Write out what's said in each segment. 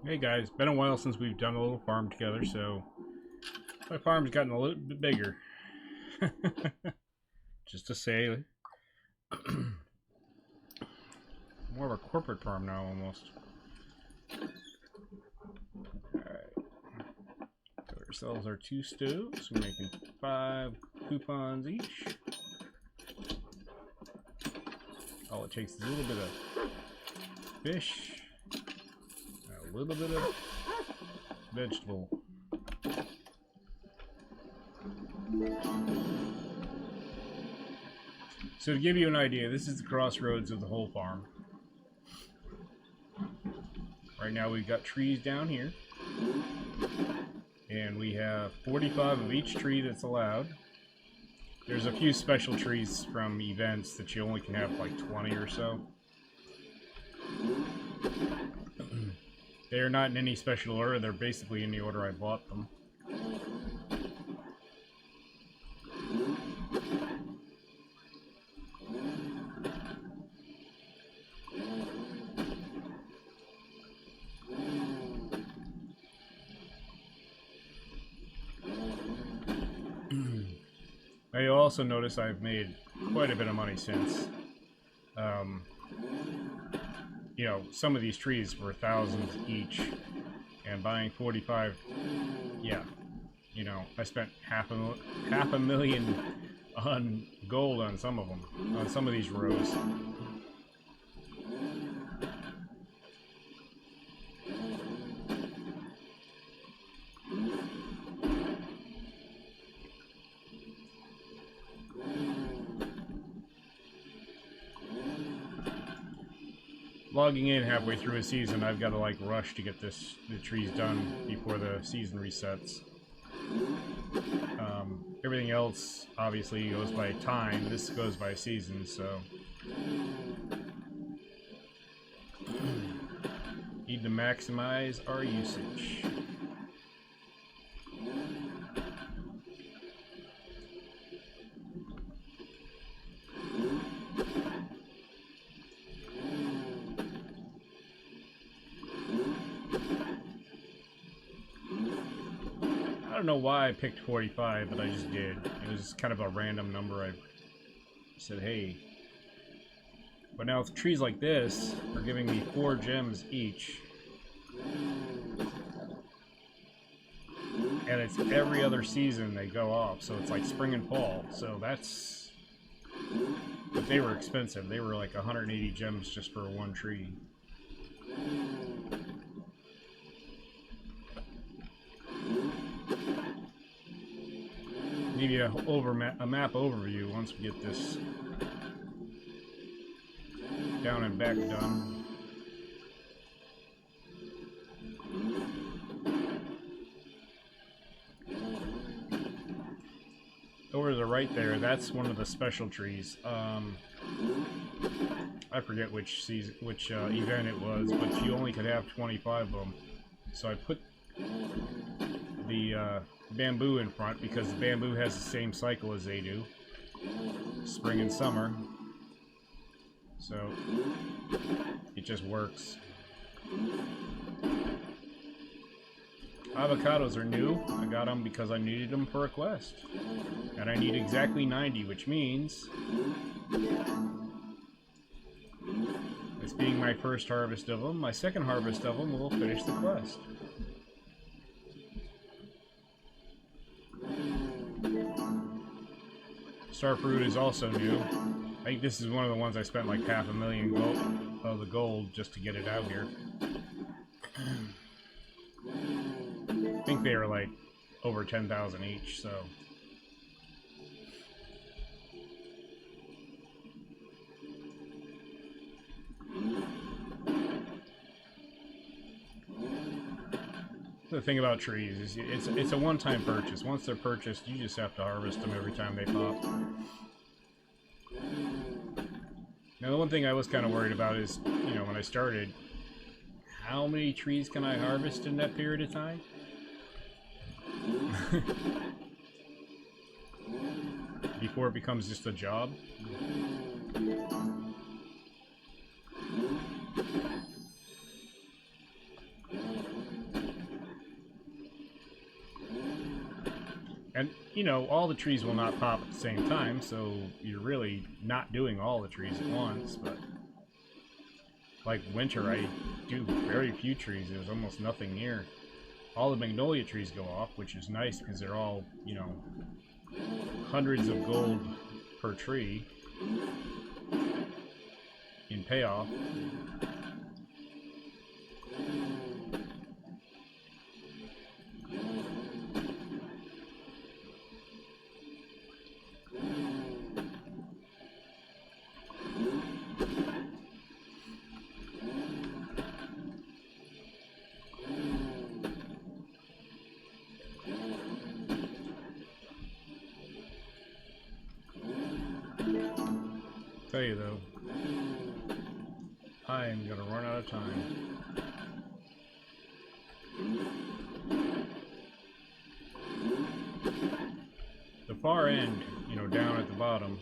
Hey guys, been a while since we've done a little farm together, so my farm's gotten a little bit bigger. Just to say, more of a corporate farm now almost. Alright, got ourselves our 2 stoves. We're making 5 coupons each. All it takes is a little bit of fish, a little bit of vegetable. So to give you an idea, this is the crossroads of the whole farm. Right now we've got trees down here, and we have 45 of each tree that's allowed. There's a few special trees from events that you only can have like 20 or so. They are not in any special order, they're basically in the order I bought them. Now you'll also notice I've made quite a bit of money since. You know, some of these trees were thousands each, and buying 45, yeah, you know, I spent half a million on gold on some of them, on some of these rows. Logging in halfway through a season, I've got to like rush to get the trees done before the season resets. Everything else obviously goes by time. This goes by season, so need to maximize our usage. I don't know why I picked 45, but I just did. It was kind of a random number. I said, hey. But now trees like this are giving me 4 gems each. And it's every other season they go off, so it's like spring and fall. So that's... But they were expensive. They were like 180 gems just for one tree. Give you a map overview once we get this down and back done. Over to the right there, that's one of the special trees. I forget which season, event it was, but you only could have 25 of them. So I put the bamboo in front because the bamboo has the same cycle as they do, spring and summer, so it just works. Avocados are new. I got them because I needed them for a quest, and I need exactly 90, which means this being my first harvest of them, my second harvest of them will finish the quest. Starfruit is also new. I think this is one of the ones I spent like $500,000 of the gold just to get it out here. I think they are like over 10,000 each, so. The thing about trees is it's a one-time purchase. Once they're purchased, you just have to harvest them every time they pop. Now, the one thing I was kind of worried about is, you know, when I started, how many trees can I harvest in that period of time? Before it becomes just a job. And, you know, all the trees will not pop at the same time, so you're really not doing all the trees at once, but like winter, I do very few trees. There's almost nothing near. All the magnolia trees go off, which is nice because they're all, you know, hundreds of gold per tree in payoff. Tell you though, I am gonna run out of time. The far end, you know, down at the bottom,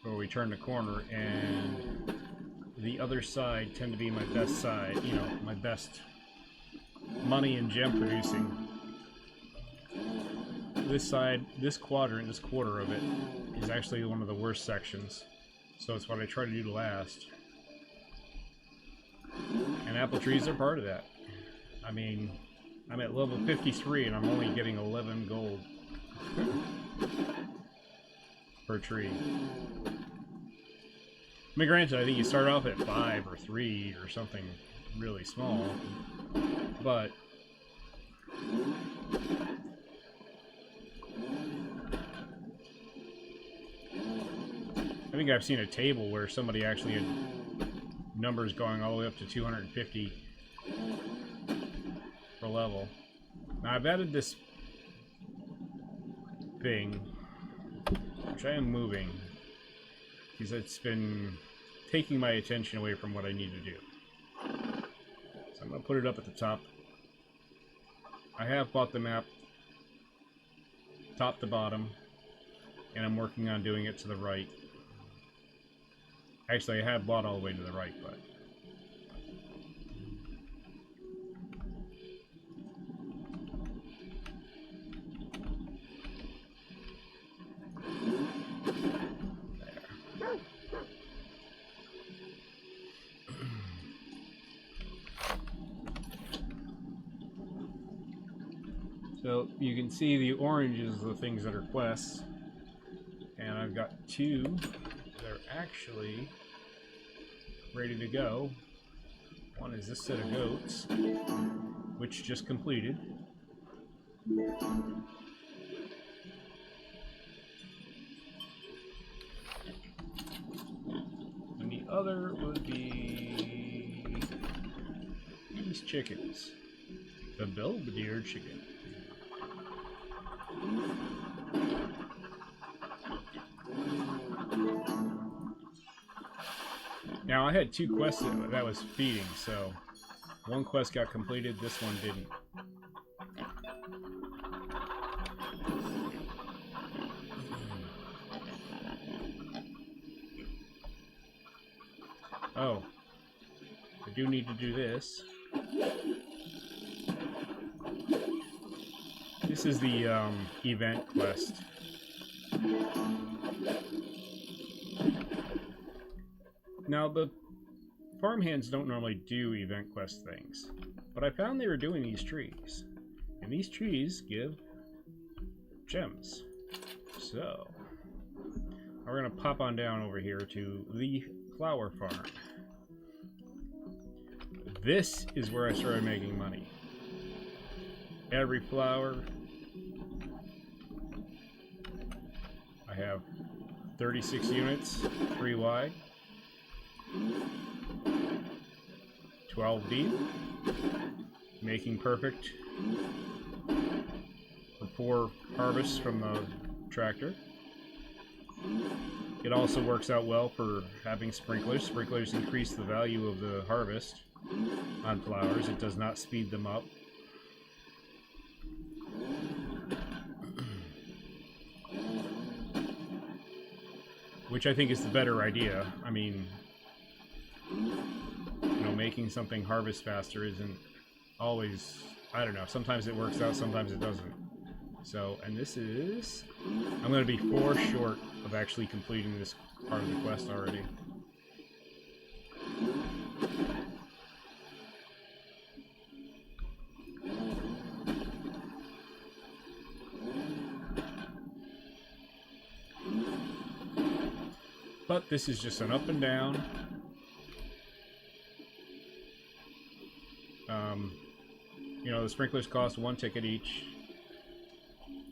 where we turn the corner, and the other side tend to be my best side, you know, my best money and gem producing. This side, this quadrant, this quarter of it, is actually one of the worst sections. So it's what I try to do last. And apple trees are part of that. I mean, I'm at level 53 and I'm only getting 11 gold per tree. I mean, granted, I think you start off at 5 or 3 or something really small, but I think I've seen a table where somebody actually had numbers going all the way up to 250 per level. Now I've added this thing, which I am moving, because it's been taking my attention away from what I need to do. So I'm going to put it up at the top. I have bought the map top to bottom, and I'm working on doing it to the right. Actually, I have bought all the way to the right, but there. So you can see the oranges are the things that are quests, and I've got 2 that are actually ready to go. One is this set of goats, which just completed. And the other would be these chickens. The Belvedere chicken. Now, I had 2 quests that was feeding, so one quest got completed, this one didn't. Oh, I do need to do this. This is the event quest. Now, the farmhands don't normally do event quest things, but I found they were doing these trees, and these trees give gems. So, we're going to pop on down over here to the flower farm. This is where I started making money. Every flower, I have 36 units, 3 wide. 12 deep, making perfect for 4 harvests from the tractor. It also works out well for having sprinklers. Sprinklers increase the value of the harvest on flowers. It does not speed them up. Which I think is the better idea. I mean, you know, making something harvest faster isn't always, I don't know, sometimes it works out, sometimes it doesn't. So, and this is... I'm going to be 4 short of actually completing this part of the quest already. But this is just an up and down. You know, the sprinklers cost 1 ticket each.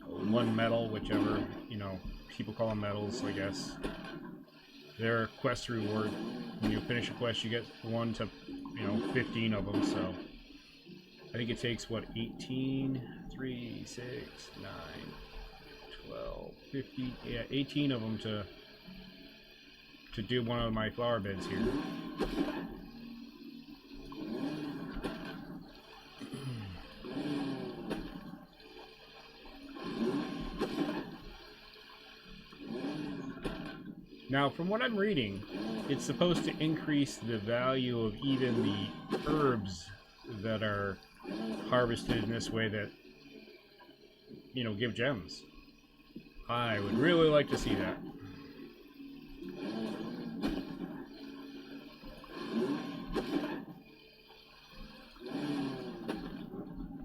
1 medal, whichever, you know, people call them medals, I guess. They're a quest reward. When you finish a quest, you get 1 to, you know, 15 of them, so... I think it takes, what, 18, 3, 6, 9, 12, 15... Yeah, 18 of them to do one of my flower beds here. Now, from what I'm reading, it's supposed to increase the value of even the herbs that are harvested in this way that, you know, give gems. I would really like to see that.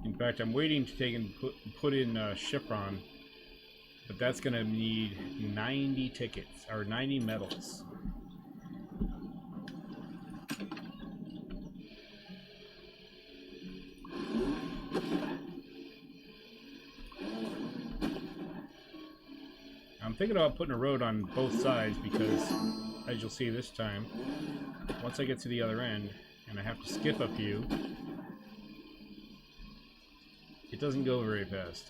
In fact, I'm waiting to take and put in Chiffron. But that's going to need 90 tickets, or 90 medals. I'm thinking about putting a road on both sides because, as you'll see this time, once I get to the other end, and I have to skip a few, it doesn't go very fast.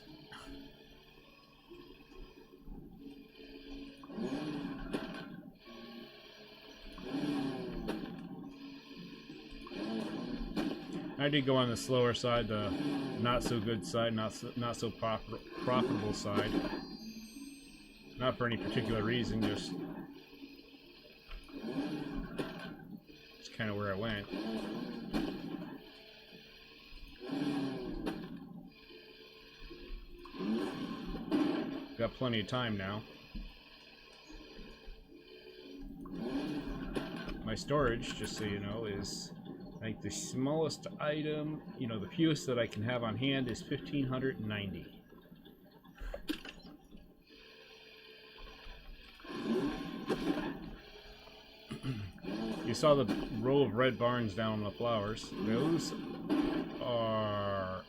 I did go on the slower side, the not so good side, not so profitable side. Not for any particular reason, just it's kind of where I went. Got plenty of time now. My storage, just so you know, is like the smallest item, you know, the fewest that I can have on hand is 1,590. You saw the row of red barns down on the flowers. Those are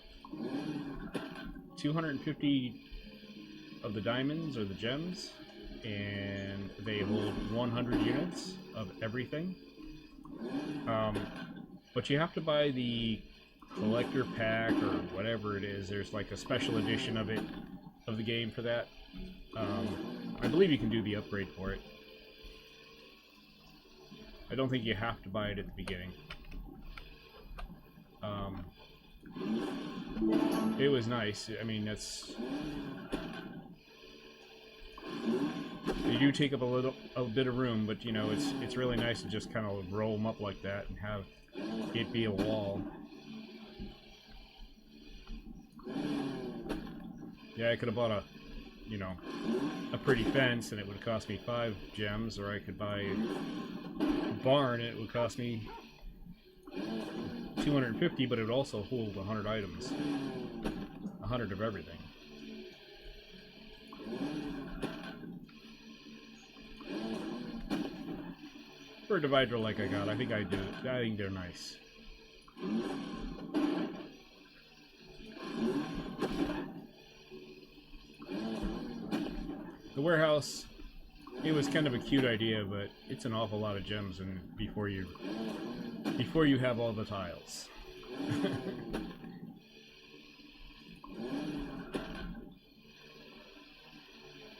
250 of the diamonds or the gems, and they hold 100 units of everything. But you have to buy the collector pack or whatever it is. There's like a special edition of it, of the game for that. I believe you can do the upgrade for it. I don't think you have to buy it at the beginning. It was nice. I mean, that's... They do take up a bit of room, but you know, it's really nice to just kind of roll them up like that and have it be a wall. Yeah, I could have bought a, you know, a pretty fence and it would cost me 5 gems, or I could buy a barn and it would cost me 250, but it would also hold 100 items. 100 of everything. For a divider like I got, I think I do. I think they're nice. The warehouse, it was kind of a cute idea, but it's an awful lot of gems, and before you have all the tiles.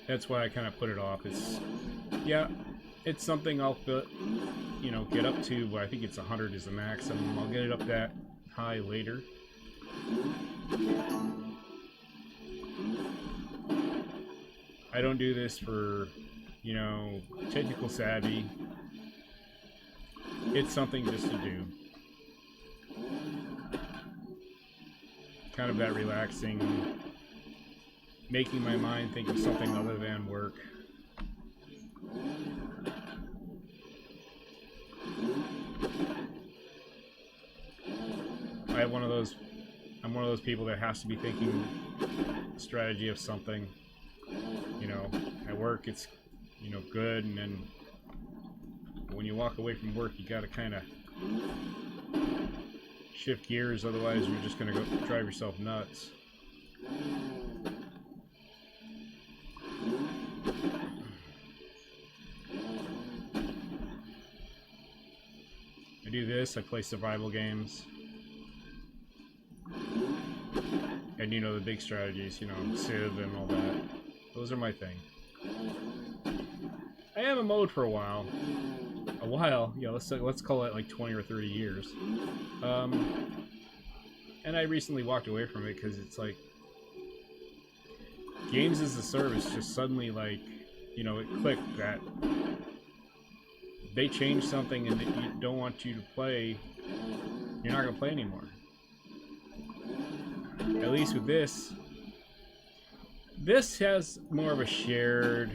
That's why I kind of put it off. It's something I'll, you know, get up to. But I think it's 100 is the maximum. I'll get it up that high later. I don't do this for, you know, technical savvy. It's something just to do. Kind of that relaxing making my mind think of something other than work. I'm one of those people that has to be thinking strategy of something. You know, at work it's, you know, good, and then when you walk away from work, you gotta kind of shift gears, otherwise you're just gonna go drive yourself nuts. I do this, I play survival games. And you know, the big strategies, you know, Civ and all that. Those are my thing. I am a mode for a while. Yeah, let's call it like 20 or 30 years. And I recently walked away from it because it's like games as a service just suddenly, like, you know, it clicked that they changed something and that you don't want you to play, you're not gonna play anymore. At least with this has more of a shared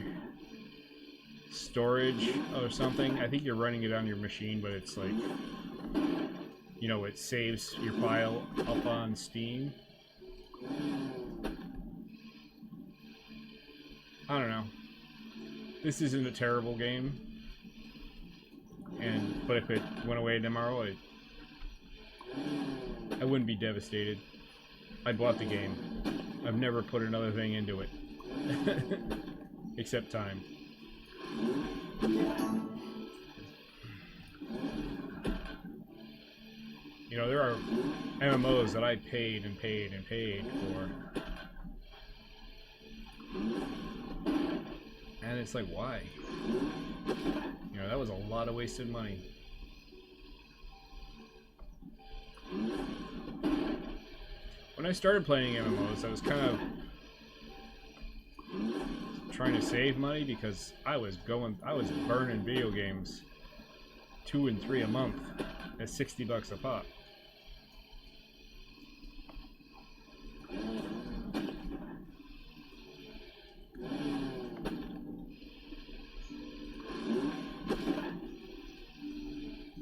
storage or something. I think you're running it on your machine, but it's like, you know, it saves your file up on Steam. I don't know. This isn't a terrible game, but if it went away tomorrow, I wouldn't be devastated. I bought the game. I've never put another thing into it. Except time. You know, there are MMOs that I paid and paid and paid for. And it's like, why? You know, that was a lot of wasted money. When I started playing MMOs, I was kind of trying to save money because I was burning video games 2 and 3 a month at $60 a pop.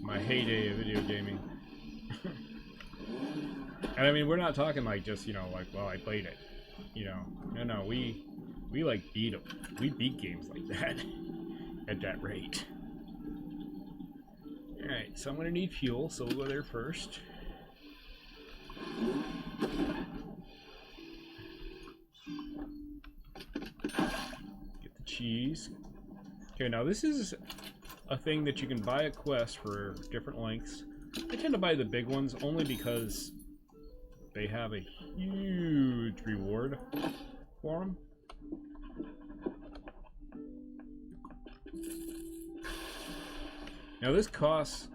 My heyday of video gaming. And I mean, we're not talking like just, you know, like, well, I played it. You know, no, we like beat them. We beat games like that at that rate. Alright, so I'm gonna need fuel, so we'll go there first. Get the cheese. Okay, now this is a thing that you can buy a quest for different lengths. I tend to buy the big ones only because they have a huge reward for them. Now this costs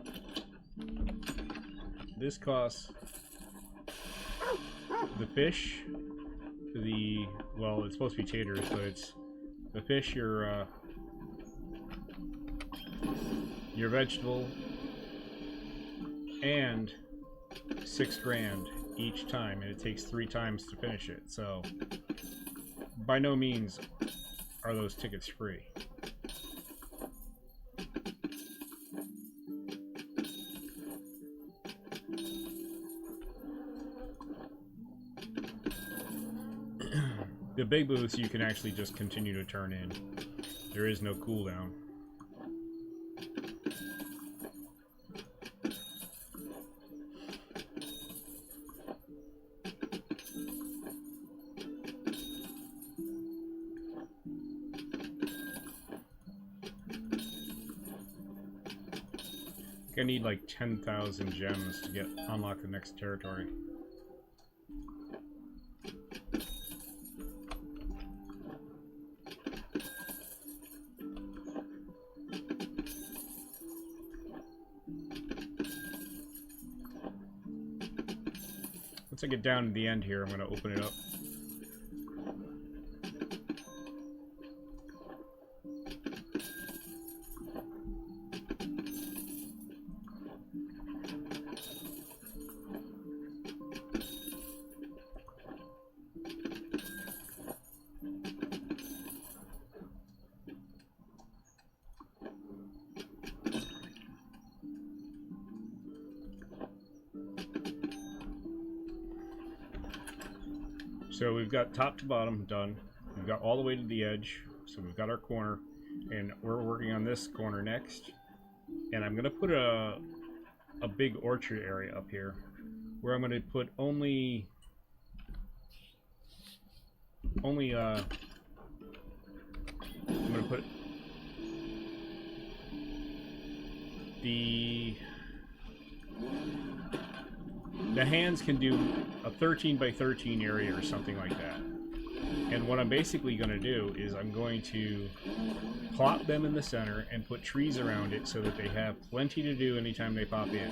the fish, well, it's supposed to be taters, but it's the fish, your vegetable, and $6 grand each time, and it takes 3 times to finish it. So by no means are those tickets free. The big booths you can actually just continue to turn in. There is no cooldown. I need like 10,000 gems to unlock the next territory. Once I get down to the end here, I'm going to open it up. So we've got top to bottom done. We've got all the way to the edge. So we've got our corner, and we're working on this corner next. And I'm gonna put a big orchard area up here, where I'm gonna put only I'm gonna put the hands can do a 13 by 13 area or something like that. And what I'm basically going to do is I'm going to plop them in the center and put trees around it so that they have plenty to do anytime they pop in.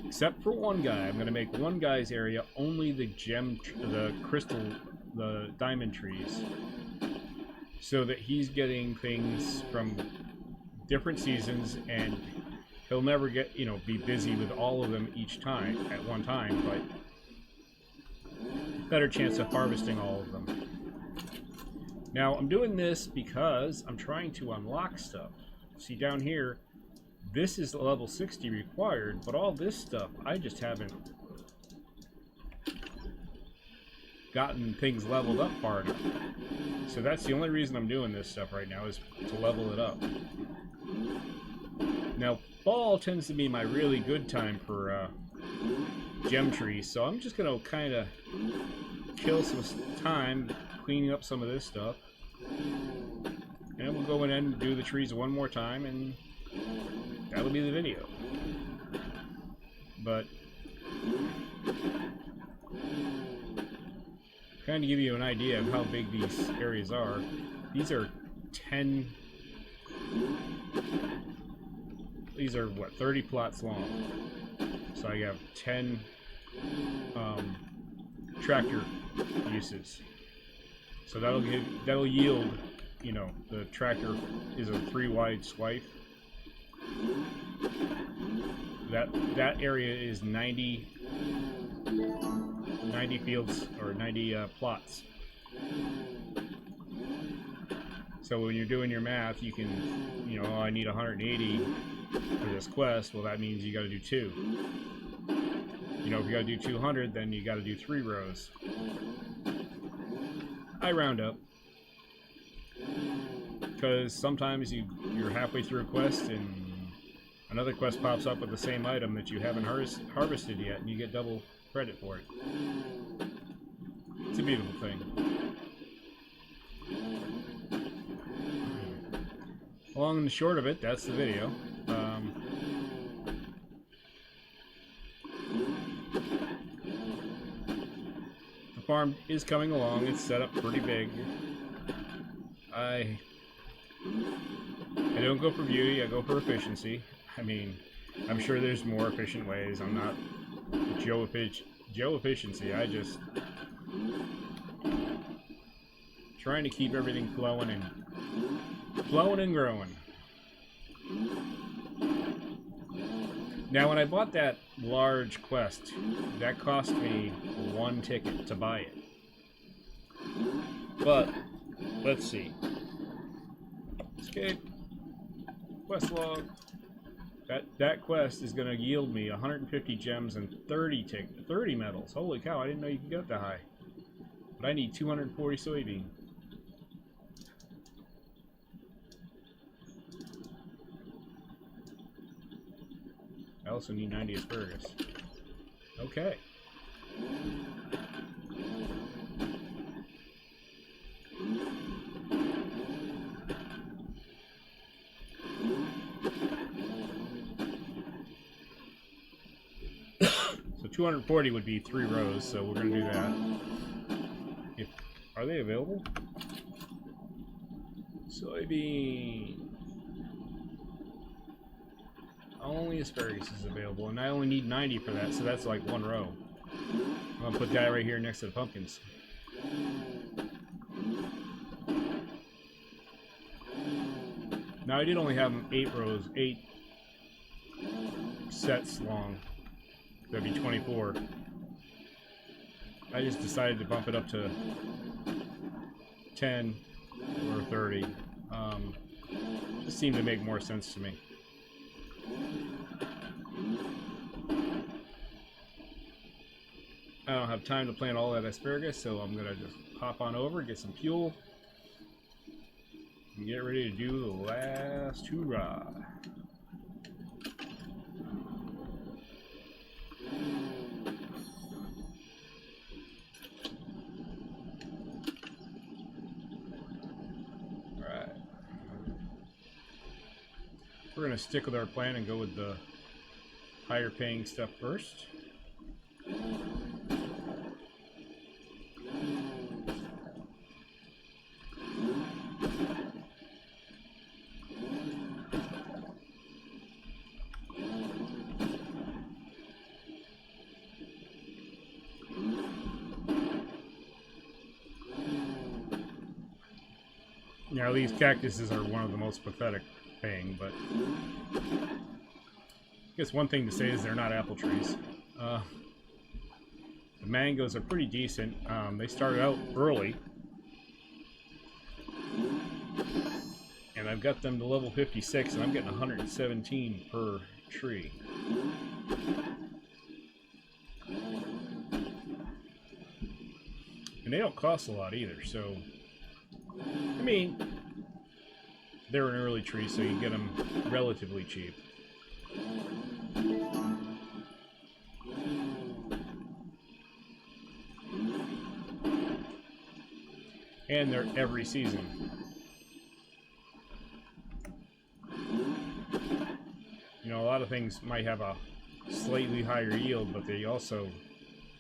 Except for one guy. I'm going to make one guy's area only the crystal, the diamond trees, so that he's getting things from different seasons, and he'll never get, be busy with all of them each time at one time, but better chance of harvesting all of them. Now, I'm doing this because I'm trying to unlock stuff. See down here, this is level 60 required, but all this stuff, I just haven't gotten things leveled up far enough. So that's the only reason I'm doing this stuff right now, is to level it up. Now, fall tends to be my really good time for gem trees, so I'm just going to kind of kill some time cleaning up some of this stuff. And we'll go in and do the trees one more time, and that'll be the video. But kind of give you an idea of how big these areas are. These are 10... These are, what, 30 plots long. So I have 10 tractor uses. So that'll yield, the tractor is a 3 wide swipe. That area is 90 fields, or 90 plots. So when you're doing your math, you can, oh, I need 180 for this quest. Well, that means you got to do 2. If you got to do 200, then you got to do 3 rows. I round up, because sometimes you're halfway through a quest and another quest pops up with the same item that you haven't harvested yet, and you get double credit for it. It's a beautiful thing. Long and short of it, that's the video. The farm is coming along. It's set up pretty big. I don't go for beauty, I go for efficiency. I mean, I'm sure there's more efficient ways. I'm not Joe Efficiency. I just trying to keep everything flowing and growing. Now, when I bought that large quest, that cost me 1 ticket to buy it. But let's see. Escape. Quest log. That quest is going to yield me 150 gems and 30 medals. Holy cow, I didn't know you could get that high. But I need 240 soybean. I also need 90 asparagus. Okay. So 240 would be 3 rows, so we're going to do that. Are they available? Soybean. Only asparagus is available, and I only need 90 for that, so that's like 1 row. I'm going to put that right here next to the pumpkins. Now, I did only have them 8 rows, 8 sets long. That'd be 24. I just decided to bump it up to 10 or 30. Just seemed to make more sense to me. I don't have time to plant all that asparagus, so I'm gonna just hop on over, get some fuel, and get ready to do the last hoorah. Alright. We're gonna stick with our plan and go with the higher paying stuff first. Now these cactuses are one of the most pathetic thing, but I guess one thing to say is they're not apple trees. The mangoes are pretty decent. They started out early, and I've got them to level 56, and I'm getting 117 per tree. And they don't cost a lot either, so I mean, they're an early tree, so you get them relatively cheap. And they're every season. You know, a lot of things might have a slightly higher yield, but they also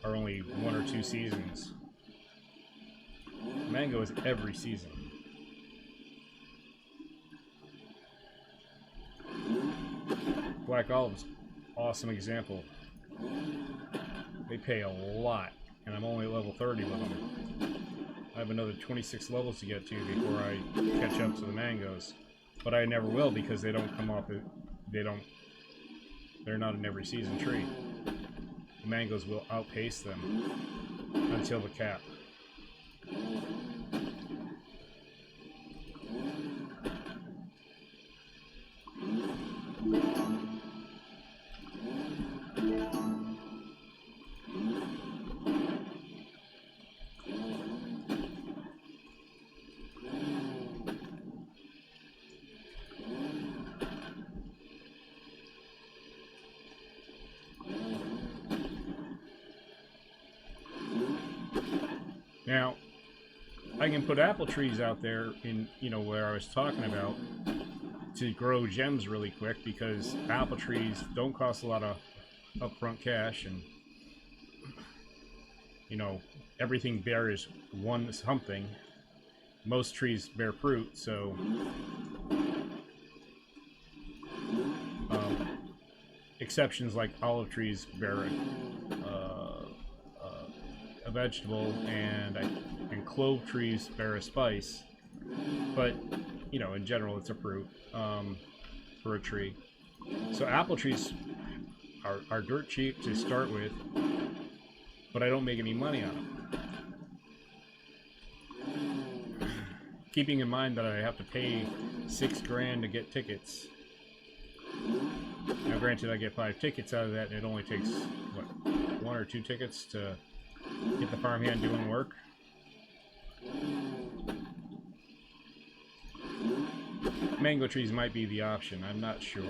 are only 1 or 2 seasons. Mango is every season. Black olives, awesome example. They pay a lot, and I'm only level 30 with them. I have another 26 levels to get to before I catch up to the mangoes, but I never will because they don't come off. They're not an every season tree. The mangoes will outpace them until the cap. Now, I can put apple trees out there in, you know, where I was talking about to grow gems really quick because apple trees don't cost a lot of upfront cash, and, you know, everything bears one something. Most trees bear fruit, so exceptions like olive trees bear a vegetable, and clove trees bear a spice, but you know, in general it's a fruit for a tree. So apple trees are dirt cheap to start with, but I don't make any money on them. Keeping in mind that I have to pay $6 grand to get tickets. Now granted, I get 5 tickets out of that, and it only takes what, 1 or 2 tickets to get the farmhand doing work. Mango trees might be the option, I'm not sure.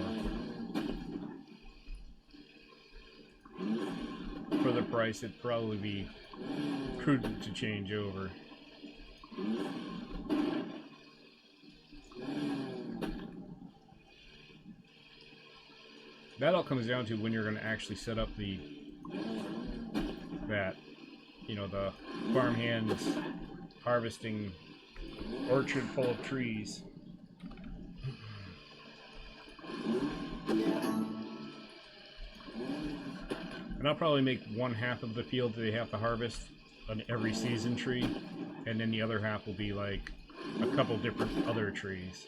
For the price, it'd probably be prudent to change over. That all comes down to when you're going to actually set up the farmhands harvesting orchard full of trees. And I'll probably make 1/2 of the field that they have to harvest an every season tree, and then the other half will be like a couple different other trees.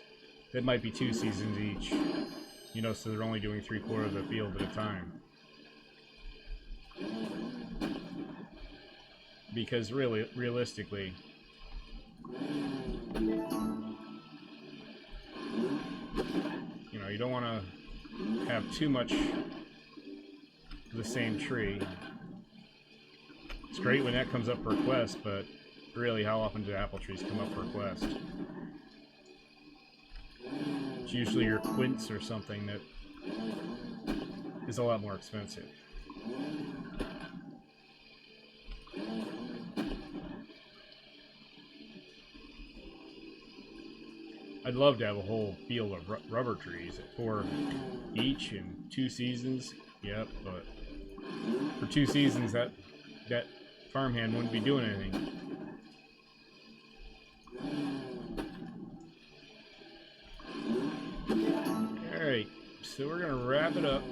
That might be 2 seasons each, you know, so they're only doing 3/4 of the field at a time. Because really, realistically, you know, you don't want to have too much of the same tree. It's great when that comes up for request, but really, how often do apple trees come up for request? It's usually your quince or something that is a lot more expensive. I'd love to have a whole field of rubber trees at 4 each in 2 seasons. Yep, but for 2 seasons that farmhand wouldn't be doing anything. Alright, so we're going to wrap it up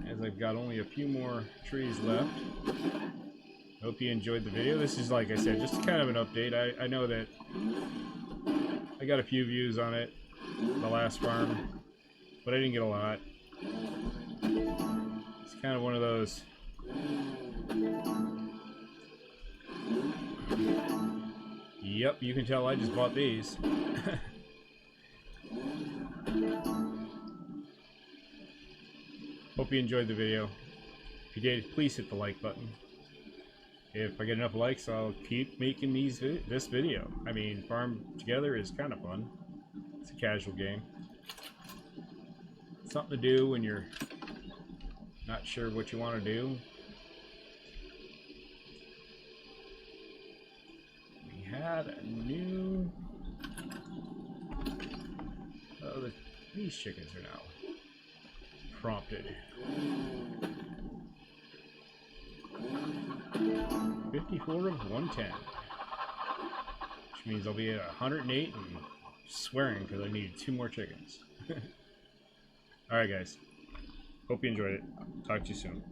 as I've got only a few more trees left. Hope you enjoyed the video. This is, like I said, just kind of an update. I know that I got a few views on it, the last farm, but I didn't get a lot. It's kind of one of those. Yep, you can tell I just bought these. Hope you enjoyed the video. If you did, please hit the like button. If I get enough likes, I'll keep making this video. I mean, Farm Together is kind of fun. It's a casual game. Something to do when you're not sure what you want to do. We had a new... Oh, these chickens are now prompted. 54 of 110. Which means I'll be at 108 and swearing because I need 2 more chickens. Alright guys. Hope you enjoyed it. Talk to you soon.